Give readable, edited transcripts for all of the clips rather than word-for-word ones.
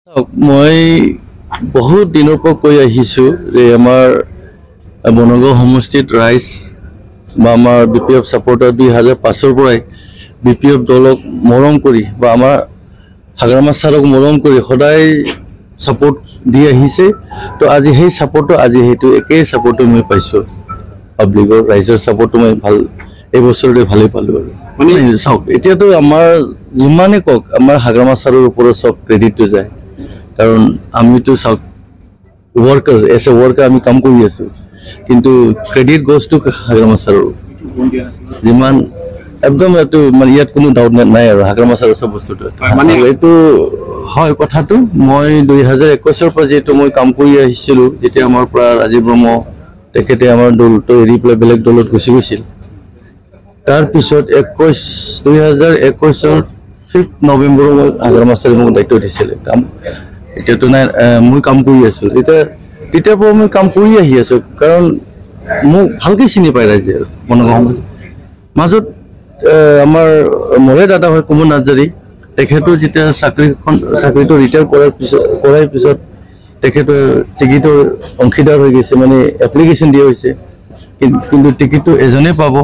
মই বহুত দিনৰ পৰা কৈ আহিছো যে আমাৰ বনগাঁও সমষ্টিত ৰাইজ বা আমাৰ বিপিএফ সাপোৰ্টাৰ 2005 পৰাই বিপিএফ দলক মৰম কৰি বা আমাৰ হাগ্ৰামা ছাৰক মৰম কৰি সদায় সাপোৰ্ট দি আহিছে তো আজি সেই সাপোৰ্টটো আজি হেতু একেই সাপোৰ্টটো মই পাইছো পাব্লিকৰ ৰাইজৰ সাপোৰ্টটো মই ভাল এই বছৰতে ভালে পালো আৰু মানে চাওক এতিয়াতো আমাৰ যিমানে কক আমাৰ হাগ্ৰামা ছাৰৰ ওপৰত সব ক্ৰেডিটটো যায় কাৰণ আমিতো সব ওয়াৰ্কাৰ এজ এ ওয়াৰ্কাৰ আমি কাম কৰি আছো কিন্তু ক্ৰেডিট গোজ টু হাগ্ৰামা ছাৰৰ যিমান একদম এটো মানে ইয়াত কোনো ডাউট নাই আৰু হাগ্ৰামা ছাৰৰ সব বস্তুটো মানে এইটো হয় কথাটো মই 2021 ৰ পৰা যেটো মই কাম কৰি আহিছিলো যেতিয়া আমাৰ পৰা ৰাজীৱ ব্ৰহ্ম তেখেতে আমাৰ দলটো এৰি পেলাই বেলেগ দলত গুচি গৈছিল তাৰ পিছত 2021 ৰ 5 নৱেম্বৰ মই হাগ্ৰামা ছাৰে মোক দায়িত্ব দিছিল কাম এতিয়াতো নাই মই কাম কৰি আছো তেতিয়াৰ পৰা মই কাম কৰি আহি আছো কাৰণ মোক ভালকৈ চিনি পাই ৰাইজে বনগাঁও মাজত আমাৰ মৰে দাদা হয় কুমুৰ নাৰ্জাৰী তেখেতো যেতিয়া চাকৰিটো ৰিটায়াৰ কৰাৰ পিছত তেখেতো টিকিটৰ অংশীদাৰ হৈ গৈছে মানে এপ্লিকেশ্যন দিয়া হৈছে কিন্তু টিকিটটো এজনে পাব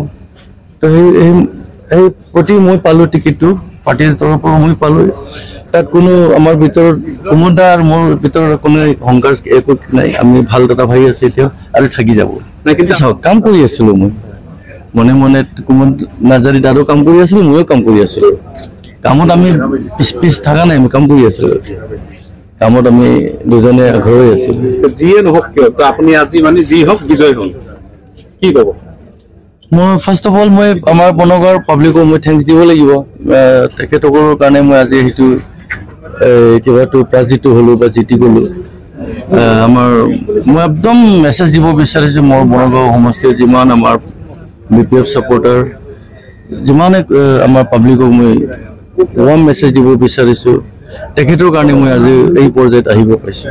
তো সেই প্ৰতি মই পালো টিকিটটো পাৰ্টিৰ তৰফৰ পৰা মই পালো তাত কোনো আমাৰ ভিতৰত কুমুদা আৰু মোৰ ভিতৰত কোনো অহংকাৰ একো নাই আমি ভাল দাদা ভাই আছে এতিয়া আৰু থাকি যাব না কিন্তু কাম কৰি আছিলো মই মনে মনে কুমুদ নাৰ্জাৰী দাদা কাম কৰি আছিল ময়ো কাম কৰি আছিলো কামত আমি পিছ থাকা নাই আমি কাম কৰি আছিলো কামত আমি দুজনে ঘৰই আছিল যিয়ে নহওক কিয় তো আপুনি আজি মানে যি হওক বিজয় হল কি ক'ব মই ফাৰ্স্ট অফ অল মই আমাৰ বনগাঁৱৰ পাব্লিকক মই থেংকছ দিব লাগিব তেখেতসকলৰ কাৰণে মই আজি হেতু কিবাটো প্ৰাজিটো হলো বা জিতি গলো আমাৰ মই একদম মেছেজ দিব বিচাৰিছো মোৰ বনগাঁও সমষ্টিৰ যিমান আমাৰ বিপিএফ সাপোৰ্টাৰ যিমানে আমাৰ পাব্লিকক মই ওৱান মেছেজ দিব বিচাৰিছো তেখেতৰ কাৰণে মই আজি এই পৰ্যায়ত আহিব পাইছো